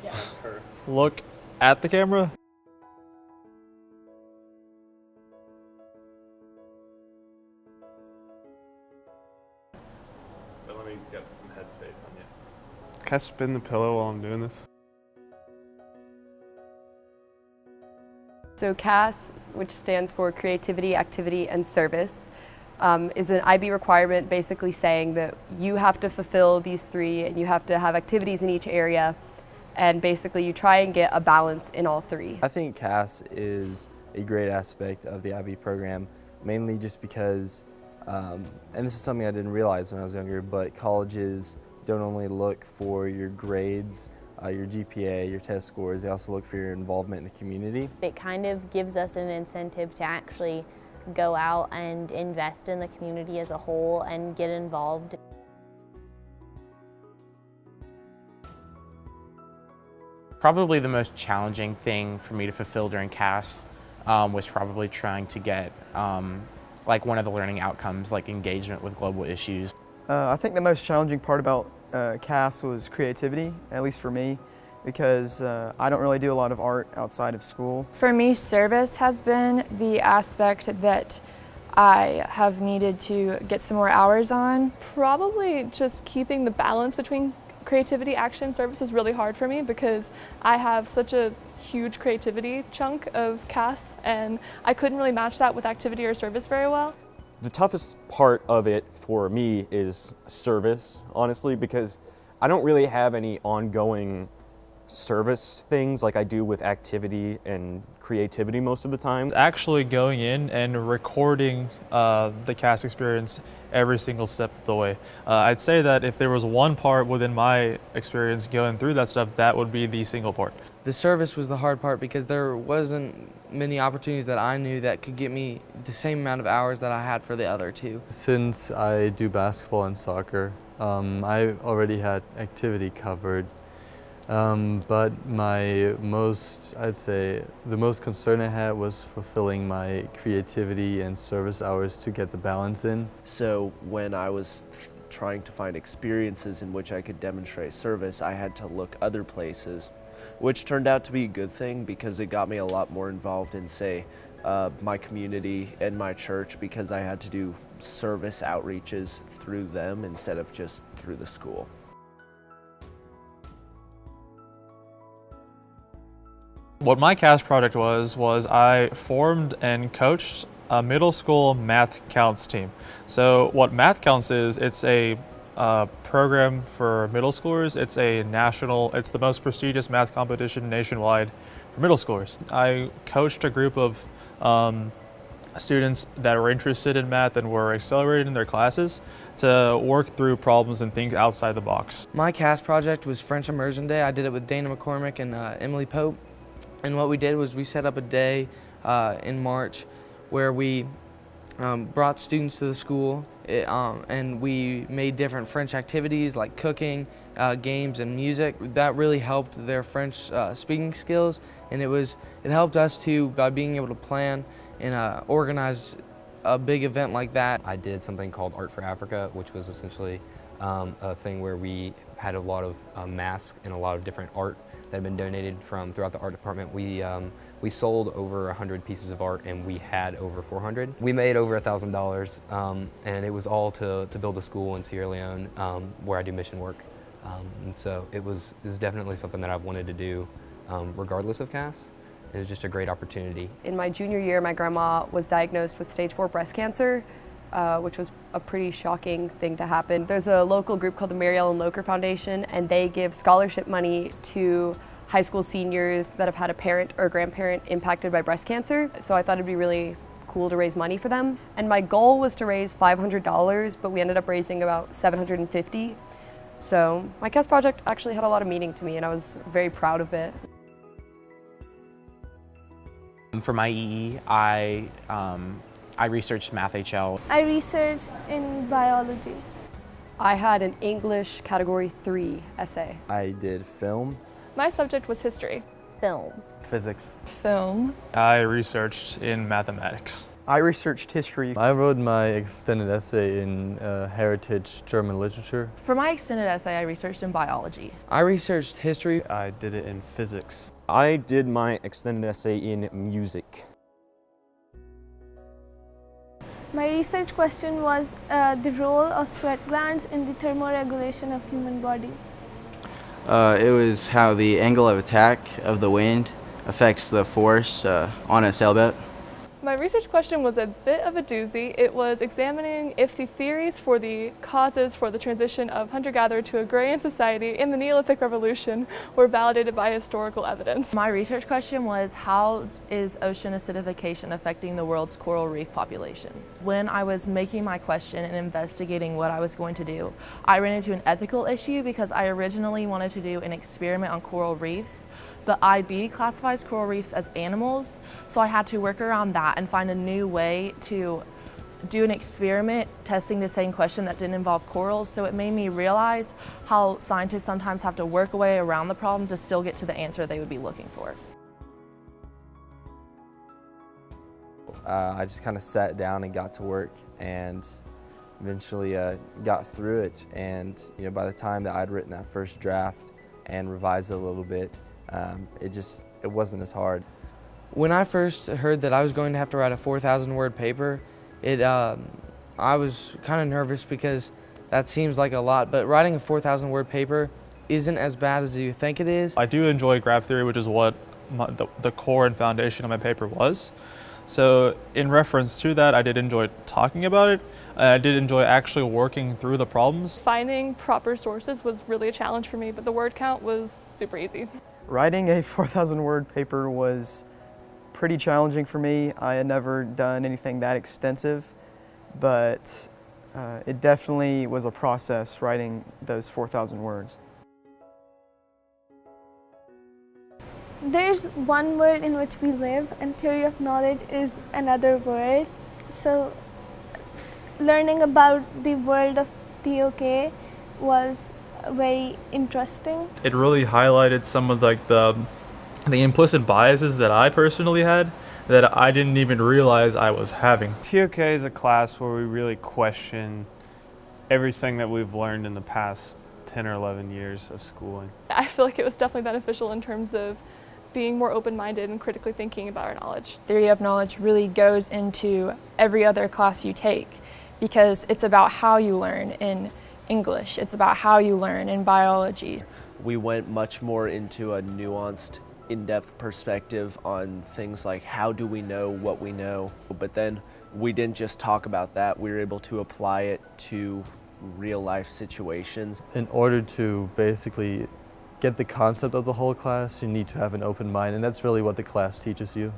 Yeah. Look at the camera. But let me get some headspace on you. Can I spin the pillow while I'm doing this? So CAS, which stands for Creativity, Activity, and Service, is an IB requirement basically saying that you have to fulfill these three and you have to have activities in each area, and basically you try and get a balance in all three. I think CAS is a great aspect of the IB program, mainly just because, and this is something I didn't realize when I was younger, but colleges don't only look for your grades, your GPA, your test scores, they also look for your involvement in the community. It kind of gives us an incentive to actually go out and invest in the community as a whole and get involved. Probably the most challenging thing for me to fulfill during CAS was probably trying to get like one of the learning outcomes, like engagement with global issues. I think the most challenging part about CAS was creativity, at least for me, because I don't really do a lot of art outside of school. For me, service has been the aspect that I have needed to get some more hours on. Probably just keeping the balance between creativity, action, service is really hard for me because I have such a huge creativity chunk of CAS and I couldn't really match that with activity or service very well. The toughest part of it for me is service, honestly, because I don't really have any ongoing service things like I do with activity and creativity most of the time. Actually going in and recording the CAS experience every single step of the way. I'd say that if there was one part within my experience going through that stuff, that would be the single part. The service was the hard part because there wasn't many opportunities that I knew that could get me the same amount of hours that I had for the other two. Since I do basketball and soccer, I already had activity covered. But I'd say the most concern I had was fulfilling my creativity and service hours to get the balance in. So when I was trying to find experiences in which I could demonstrate service, I had to look other places, which turned out to be a good thing because it got me a lot more involved in, say, my community and my church, because I had to do service outreaches through them instead of just through the school. What my CAS project was I formed and coached a middle school math counts team. So what math counts is, it's a program for middle schoolers. It's the most prestigious math competition nationwide for middle schoolers. I coached a group of students that were interested in math and were accelerated in their classes to work through problems and think outside the box. My CAS project was French Immersion Day. I did it with Dana McCormick and Emily Pope. And what we did was we set up a day in March where we brought students to the school and we made different French activities like cooking, games, and music. That really helped their French speaking skills, and it helped us too by being able to plan and organize a big event like that. I did something called Art for Africa, which was essentially a thing where we had a lot of masks and a lot of different art that had been donated from throughout the art department. We sold over 100 pieces of art and we had over 400. We made over $1,000 and it was all to build a school in Sierra Leone where I do mission work. And so it was definitely something that I've wanted to do regardless of CAS. It was just a great opportunity. In my junior year, my grandma was diagnosed with stage 4 breast cancer, which was a pretty shocking thing to happen. There's a local group called the Mary Ellen Locher Foundation, and they give scholarship money to high school seniors that have had a parent or grandparent impacted by breast cancer. So I thought it'd be really cool to raise money for them. And my goal was to raise $500, but we ended up raising about $750. So my CAS project actually had a lot of meaning to me, and I was very proud of it. For my EE, I researched Math HL. I researched in biology. I had an English category 3 essay. I did film. My subject was history. Film. Physics. Film. I researched in mathematics. I researched history. I wrote my extended essay in heritage German literature. For my extended essay, I researched in biology. I researched history. I did it in physics. I did my extended essay in music. My research question was the role of sweat glands in the thermoregulation of human body. It was how the angle of attack of the wind affects the force on a sailboat. My research question was a bit of a doozy. It was examining if the theories for the causes for the transition of hunter-gatherer to agrarian society in the Neolithic Revolution were validated by historical evidence. My research question was, how is ocean acidification affecting the world's coral reef population? When I was making my question and investigating what I was going to do, I ran into an ethical issue because I originally wanted to do an experiment on coral reefs, but IB classifies coral reefs as animals, so I had to work around that and find a new way to do an experiment testing the same question that didn't involve corals. So it made me realize how scientists sometimes have to work a way around the problem to still get to the answer they would be looking for. I just kind of sat down and got to work, and eventually got through it. And by the time that I'd written that first draft and revised it a little bit, it wasn't as hard. When I first heard that I was going to have to write a 4,000-word paper, I was kind of nervous because that seems like a lot, but writing a 4,000-word paper isn't as bad as you think it is. I do enjoy graph theory, which is what the core and foundation of my paper was. So in reference to that, I did enjoy talking about it. I did enjoy actually working through the problems. Finding proper sources was really a challenge for me, but the word count was super easy. Writing a 4,000-word paper was pretty challenging for me. I had never done anything that extensive, but it definitely was a process writing those 4,000 words. There's one world in which we live, and theory of knowledge is another word. So learning about the world of TOK was very interesting. It really highlighted some of the implicit biases that I personally had that I didn't even realize I was having. TOK is a class where we really question everything that we've learned in the past 10 or 11 years of schooling. I feel like it was definitely beneficial in terms of being more open-minded and critically thinking about our knowledge. Theory of knowledge really goes into every other class you take because it's about how you learn in English, it's about how you learn in biology. We went much more into a nuanced, in-depth perspective on things like how do we know what we know, but then we didn't just talk about that, we were able to apply it to real-life situations. In order to basically get the concept of the whole class, you need to have an open mind, and that's really what the class teaches you.